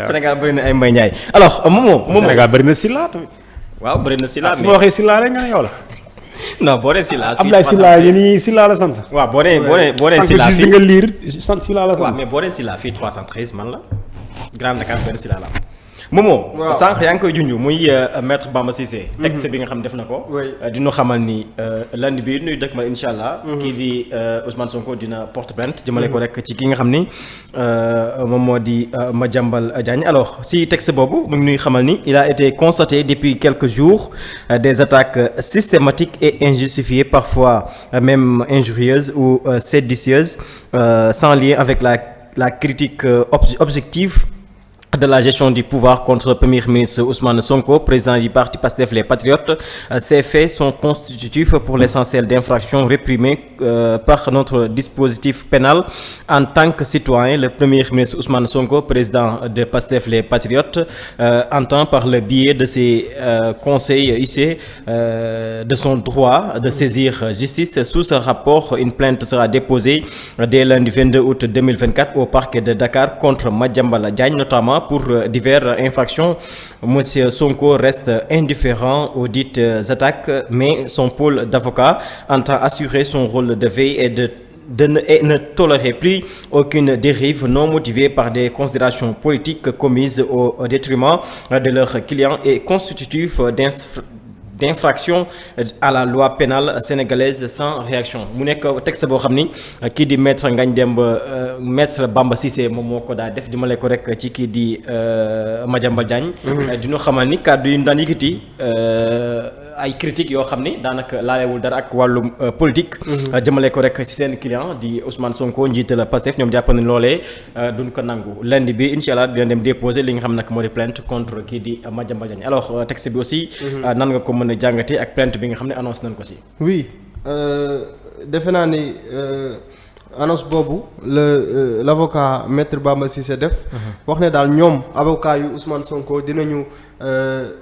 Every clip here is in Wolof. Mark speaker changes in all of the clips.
Speaker 1: Sénégal bëri na ay Mbaye Ndiaye alors Momo.
Speaker 2: Sénégal bëri na Sylla tamit.
Speaker 1: waaw bëri na Sylla
Speaker 2: su ma waxee Sylla rek nga ne yow la.
Speaker 1: non boo nee Sylla. fii
Speaker 2: Abdoulaye Sylla yi nii Sylla la sant.
Speaker 1: waaw boo nee Sylla fii
Speaker 2: bi nga liir sant Sylla la sant.
Speaker 1: waaw mais boo nee Sylla fii 313 man la Grand Dakar benn Sylla la Momo.
Speaker 3: waaw
Speaker 1: sànq yaa ngi koy junj muy maître Bamba Cissé. texte bi nga xam def na ko. dina xamal ni lundi bi nuy dëkk ma incha allah. kii di Ousmane Sonko dina porte plainte jëmale ko rek ci ki nga xam ni moom moo di Madiambal Diagne alors si texte boobu mu ngi nuy xamal ni il a été constaté depuis quelques jours des attaques systématiques et injustifiées parfois même injurieuses ou séditieuses sans lien avec la critique objective de la gestion du pouvoir contre le premier ministre Ousmane Sonko, président du parti Pastef Les Patriotes. Ces faits sont constitutifs pour l'essentiel d'infractions réprimées par notre dispositif pénal. En tant que citoyen, le premier ministre Ousmane Sonko, président de Pastef Les Patriotes, entend par le biais de ses conseils user de son droit de saisir justice. Sous ce rapport, une plainte sera déposée dès lundi 22 août 2024 au parquet de Dakar contre Madiambal Diagne, notamment pour diverses infractions. Monsieur Sonko reste indifférent aux dites attaques, mais son pôle d'avocats entend assurer son rôle de veille et ne tolérer plus aucune dérive non motivée par des considérations politiques commises au détriment de leurs clients et constitutif d'infraction à la loi pénale sénégalaise sans réaction. mu nekk texte boo xam ni kii di maître Ngagne Demba maître Bamba Cissé moom moo ko daa def dimale ko rek ci kii di Madiambal Diagne. dina xamal ni kàddu yi ñu daan yëkkati ay critiques yoo xam ni daanaka laalewul dara ak wàllum politique. jëmale ko rek ci seen client di Ousmane Sonko njiital Pastef ñoom jàpp nañ loolee duñ ko nangu lundi bi incha allah dina dem déposer li nga xam nag moo di plainte contre kii di Madiambal Diagne alors texte bi aussi. nan nga ko mën a jàngatee ak plainte bi nga xam ne annonce nañ ko si.
Speaker 3: oui defe naa ni annonce boobu l'avocat maître Bamba Cissé def. wax ne daal ñoom avocat yu Ousmane Sonko dinañu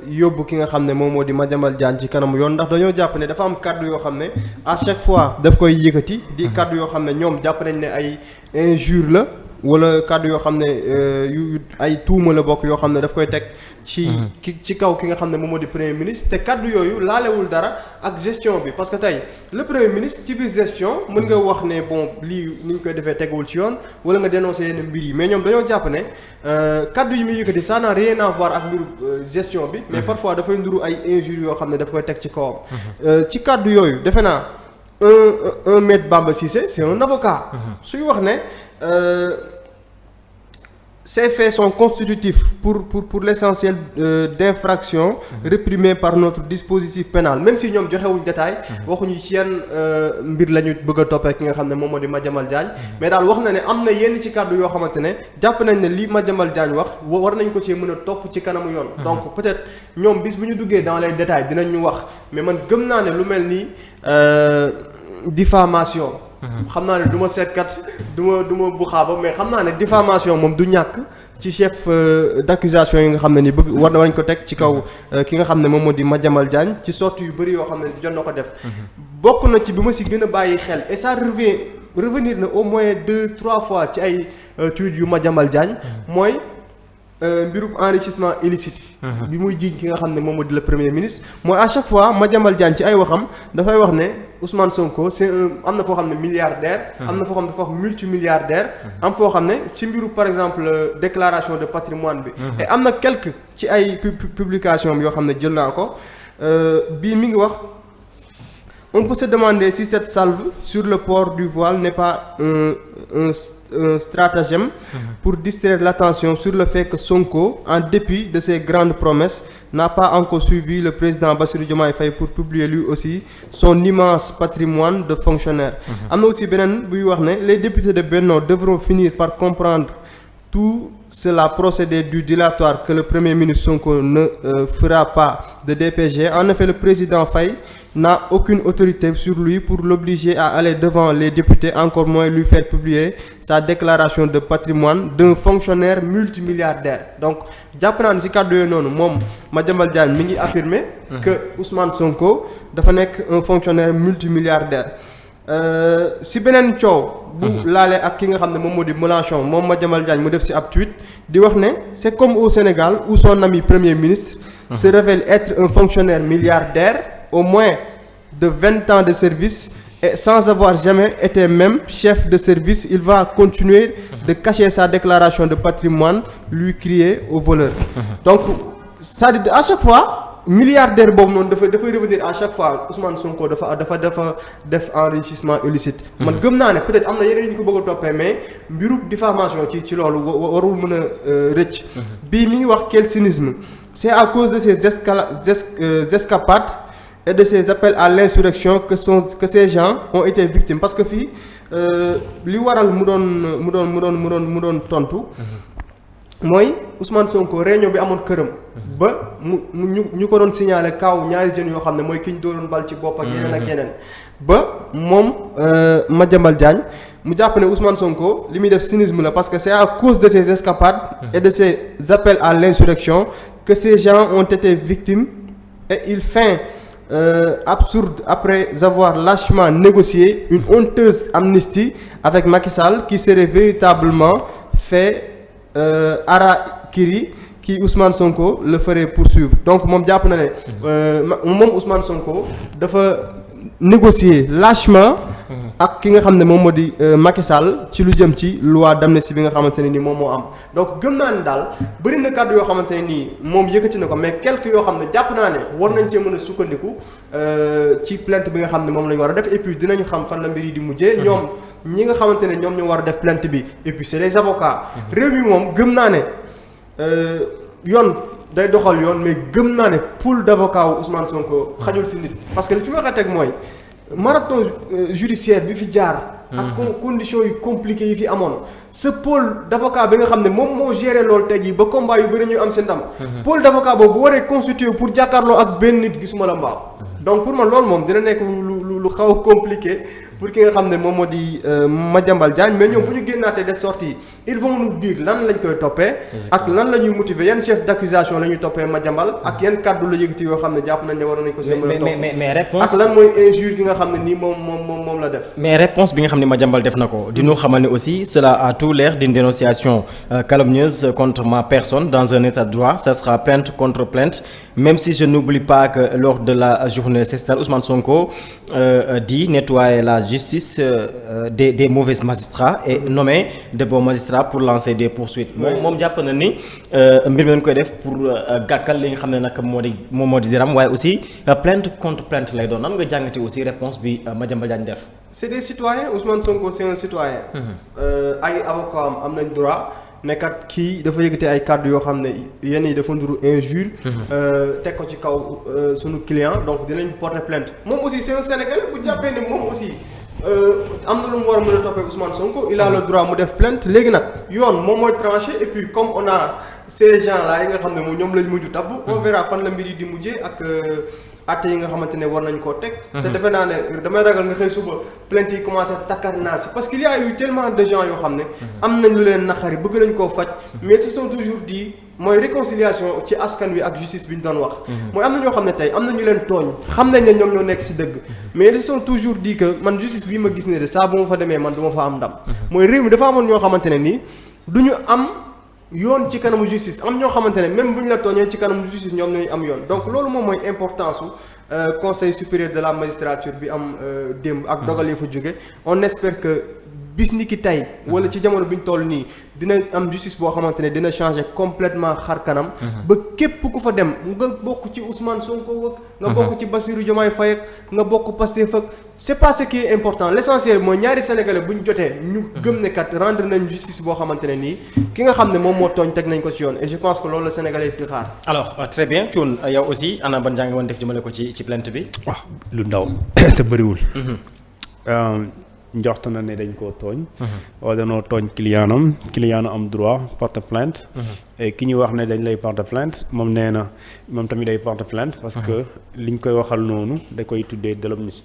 Speaker 3: yóbbu ki nga xam ne moom moo di Madiambal Diagne ci kanamu yoon ndax dañoo jàpp ne dafa am kàddu yoo xam ne à chaque fois daf koy yëkkati. di kàddu yoo xam ne ñoom jàpp nañ ne ay injure la. wala kàddu yoo xam ne yu ay tuuma la bokk yoo xam ne daf koy teg ci kaw ki nga xam ne moom moo di premier ministre te kàddu yooyu laalewul dara ak gestion bi parce que tey le premier ministre ci biir gestion mën nga wax ne bon lii ni ñu koy defee teguwul ci yoon wala nga dénoncer yenn mbir yi mais ñoom dañoo jàpp ne kàddu yi muy yëkkati ça n'a rien à voir ak mbiru gestion bi mais parfois dafay nduru ay injures yoo xam ne daf koy teg ci kawam ci kàddu yooyu defe naa un maître Bamba Cissé c'est un avocat suy wax ne ces faits sont constitutifs pour l'essentiel d'infractions réprimées par notre dispositif pénal même si ñoom joxewuñ détail waxuñu ci yan mbir la ñu bëgg a toppee ki nga xam ne moom moo di Madiambal Diagne mais daal wax na ne am na yenn ci kàddu yoo xamante ne jàpp nañ ne li Madiambal Diagne wax war nañ ko cee mën a topp ci kanamu yoon donc peut-être ñoom bis bu ñu duggee dans les détails dinañ ñu wax mais man gëm naa ne lu mel ni diffamation xam naa ne du ma seetkat du ma bu xaaba mais xam naa ne diffamation moom du ñàkk ci chef d'accusation yi nga xam ne ni bëgg war nañ ko teg ci kaw ki nga xam ne moom moo di Madiambal Diagne ci sortie yu bëri yoo xam ne jot na ko def bokk na ci bi ma si gën a bàyyi xel et ça revenir na au moins 2-3 fois ci ay tweets yu Madiambal Diagne mooy mbirum enrichissement illicite bi muy jiiñ ki nga xam ne moom moo di le premier ministre mooy à chaque fois Madiambal Diagne ci ay waxam dafay wax ne Ousmane Sonko c'est am na foo xam ne milliardaire am na foo xam ne dafa wax multimilliardaire am foo xam ne ci mbiru par exemple déclaration de patrimoine bi et am na quelques ci ay publication yoo xam ne jël naa ko bii mi ngi wax on peut se demander si cette salve sur le port du voile n'est pas un stratagème pour distraire l'attention sur le fait que Sonko, en dépit de ses grandes promesses, n'a pas encore suivi le président Bassirou Diomaye Faye pour publier lui aussi son immense patrimoine de fonctionnaire. am na aussi beneen buy wax ne les députés de Benno devront finir par comprendre tout cela procédé du dilatoire que le premier ministre Sonko ne fera pas de DPG. En effet, le président Faye n'a aucune autorité sur lui pour l'obliger à aller devant les députés, encore moins lui faire publier sa déclaration de patrimoine d'un fonctionnaire multimilliardaire. Donc jàpp naa ne ci kàddu yooyu noonu moom Madiambal Diagne mi ngi affirmer que Ousmane Sonko dafa nekk un fonctionnaire multimilliardaire. si beneen coow. bu laalee ak ki nga xam ne moom moo di Mélenchon moom Madiambal Diagne mu def si ab tweet di wax ne c'est comme au Sénégal où son ami premier ministre se révèle être un fonctionnaire milliardaire au moins de 20 ans de service et sans avoir jamais été même chef de service il va continuer de cacher sa déclaration de patrimoine lui crier au voleur donc c'est-à-dire à chaque fois milliardaire boobu noonu dafay revenir à chaque fois Ousmane Sonko dafa def enrichissement illicite. man gëm naa ne peut-être am na yeneen ñu ko bëgg a toppee mais mbiru diffamation ci loolu warul mën a rëcc. bii mi ngi wax quel cynisme c'est à cause de ces escapades et de ces appels à l'insurrection que ces gens ont été victimes parce que fii li waral mu doon tontu. mooy Ousmane Sonko réunion bi amoon këram. ba ñu ko doon signaler kaw ñaari jeunes yoo xam ne mooy ki ñu doon bal ci bopp ak yeneen ak yeneen. ba moom Madiambal Diagne mu jàpp ne Ousmane Sonko li muy def cynisme la parce que c'est à cause de ces escapades. et de ces appels à l'insurrection que ces gens ont été victimes et il feint absurde après avoir lâchement négocié une honteuse amnistie avec Macky Sall qui serait véritablement fait. Harakiri qui Ousmane Sonko le ferait poursuivre donc moom jàpp na ne moom Ousmane Sonko dafa négocier lâchement ak ki nga xam ne moom moo di Macky Sall ci lu jëm ci loi d'amnistie bi nga xamante ne nii moom moo am donc gëm naa ne daal bëri na kàddu yoo xamante ne nii moom yëkkati na ko mais quelques yoo xam ne jàpp naa ne war nañ cee mën a sukkandiku ci plainte bi nga xam ne moom la ñu war a def et puis dinañu xam fan la mbir yi di mujjee ñoom ñi nga xamante ne ñoom ñoo war a def plainte bi et puis c'est les avocats réew mi moom gëm naa ne yoon day doxal yoon mais gëm naa ne pool d'avocats wu Ousmane Sonko xajul si nit parce que li fi ma teg mooy marathon judiciaire bi fi jaar ak conditions yu compliquées yi fi amoon ce pôle d'avocat bi nga xam ne moom moo géré loolu tey jii ba combat yu bëri ñu am seen ndam pôle d'avocat boobu bu waree constitué pour jàkkaarloo ak benn nit gisuma la mbaaw donc pour man loolu moom dina nekk lu xaw a compliqué pour ki nga xam ne moom moo di Madiambal Diagne mais ñoom bu ñu génnaatee des sorties ils vont nous dire lan lañ koy toppee ak lan la ñuy motiver yan chef d'accusation la ñuy toppee Madiambal ak yan kàddu la yëkkati yoo xam ne jàpp nañ ne waroon nañ ko si mën a topp
Speaker 1: mais réponse
Speaker 3: ak lan mooy injure gi nga xam ne nii moom la def
Speaker 1: mais réponse bi nga xam ne Madiambal def na ko di ñu xamal ne aussi cela a tout l'air d'une dénonciation calomnieuse contre ma personne dans un état de droit ça sera plainte contre plainte même si je n'oublie pas que lors de la journée sociale Ousmane Sonko dit nettoyer la justice des mauvais magistrats et nommer de bons magistrats pour lancer des poursuites. moom jàpp na ni mbir mi dañ koy def pour gàkkal li nga xam ne nag moom moo di diram waaye aussi plainte contre plainte lay doon nan nga jàngate aussi réponse bi Madiambal Diagne def.
Speaker 3: c'est des citoyens Ousmane Sonko c'est un citoyen. ay avocats am nañ droit. nekkat kii dafa yëkkati ay kàddu yoo xam ne yenn yi dafa nduru injure teg ko ci kaw sunu client donc dinañ porter plainte moom aussi c'est un Sénégalais bu jàppee ne moom aussi am na lu mu war a mën a toppee Ousmane Sonko il a le droit mu def plainte léegi nag yoon moom mooy tranché et puis comme on a ces gens là yi nga xam ne moom ñoom lañ mujj tabb on verra fan la mbir yi di mujjee ak atte yi nga xamante ne war nañ koo teg te defe naa ne damay ragal nga xëy suba plainte yi commencé takkar naa si parce qu'il y a eu tellement de gens yoo xam ne am nañ lu leen naqari bëgg nañ koo faj mais ce sont toujours dit mooy réconciliation ci askan wi ak justice bi ñu doon wax mooy am na ñoo xam ne tey am na ñu leen tooñ xam nañ ne ñoom ñoo nekk si dëgg mais ils sont toujours dit que man justice bii ma gis ne de saa bu ma fa demee man du ma fa am ndam mooy réew mi dafa amoon ñoo xamante ne nii du ñu am yoon ci kanamu justice am ñoo xamante ne même bu ñu la tooñee ci kanamu justice ñoom ñooy am yoon donc loolu moom mooy importance su conseil supérieur de la magistrature bi am démb ak dogal yi fa jóge on espère que bis ni ki tey wala ci jamono bi ñu toll nii dina am justice boo xamante ne dina changer complètement xar kanam ba képp ku fa dem nga bokk ci Ousmane Sonko nga bokk ci Bassirou Diomaye Faye nga bokk Pastef ak c'est pas ce qui est important l'essentiel mooy ñaari sénégalais bu ñu jotee ñu gëm ne kat rendre nañ justice boo xamante ne nii ki nga xam ne moom moo tooñ teg nañ ko ci yoon et je pense que loolu la sénégalais yi di xaar.
Speaker 1: alors très bien Thioune yow aussi ana ban jàng woon def jëmale ko ci plainte bi.
Speaker 2: waaw lu ndaw te bëriwul. njoxtu na ne dañ koo tooñ wala danoo tooñ clientam am droit porte plainte et ki ñu wax ne dañ lay porte plainte moom nee na moom tamit day porte plainte parce que liñ koy waxal noonu da koy tuddee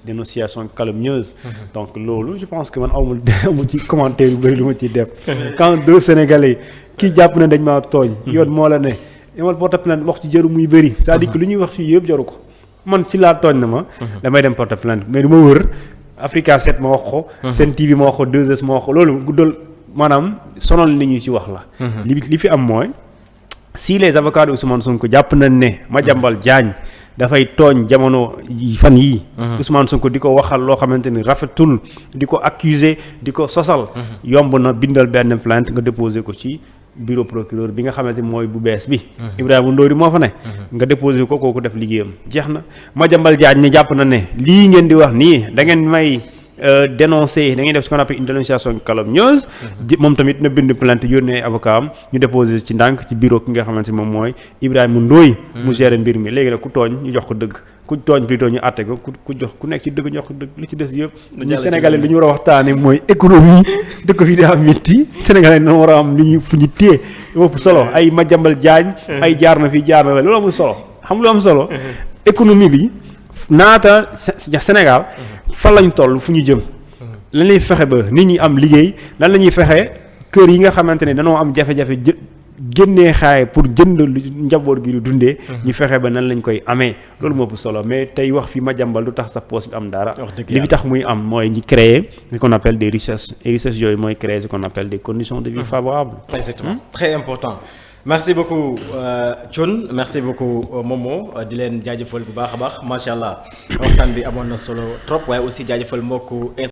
Speaker 2: dénonciation calomnieuse donc loolu je pense que man amul ci commentaire yu bëri lu ma ciy def quand deux Sénégalais kii jàpp ne dañ maa tooñ yoon moo la ne demal porte plainte wax ci jëru muy bëri c'est-à-dire que lu ñuy wax fii yëpp jaru ko man si laa tooñ na ma damay dem porte plainte mais du ma wër Africa 7 ma wax ko. Sen TV ma wax ko 2S ma wax ko loolu guddal maanaam sonal nit ñi ci wax la. li fi am mooy si les avocats de Ousmane Sonko jàpp nañ ne Madiambal Diagne dafay tooñ jamono fan yii. Ousmane Sonko di ko waxal loo xamante ni rafetul di ko accuser di ko sosal. yomb na bindal benn plainte nga déposer ko ci bureau procureur bi nga xamante ni mooy bu bees bi. Ibrahima Ndoye moo fa ne. nga déposer ko kooku def liggéeyam jeex na Madiambal Diagne ne jàpp na ne lii ngeen di wax nii da ngeen may. Dénoncer da ngay def ce qu'on appelle une dénonciation calomnieuse. moom tamit na bind plainte yónnee avocat am ñu déposé ci ndànk ci bureau ki nga xamante moom mooy Ibrahima Ndoye mu gérer mbir mi léegi nag ku tooñ ñu jox ko dëgg ku tooñ plutôt ñu àtte ko ku jox ku nekk ci dëgg ñu jox ko dëgg li ci des yëpp. ñu Sénégalais li ñu war a waxtaane mooy économie dëkk fi daa métti Sénégalais na war a am lu ñu fu ñu téye ëpp solo ay Madiambal Diagne ay jaar na fii jaar na la loolu amul solo xam lu am solo économie bi naata Sénégal fan lañ toll fu ñu jëm lan lañuy fexe ba nit ñi am liggéey lan la ñuy fexe kër yi nga xamante ne dañoo am jafe-jafe génnee xaaye pour jënd njaboot gi di dundee ñu fexe ba nan lañ koy amee loolu moo ëpp solo mais tey wax fi Madiambal du tax sa poste bi am dara li bi tax muy am mooy ñu créer ce qu'on appelle des richesses et richesses yooyu mooy créer ce qu'on appelle des conditions de vie favorables.
Speaker 1: Exactement. Très important. Merci beaucoup Thione merci beaucoup Momo di leen jaajëfal bu baax a baax macha allah waxtaan bi amoon na solo trop waaye aussi jaajëfal mbokku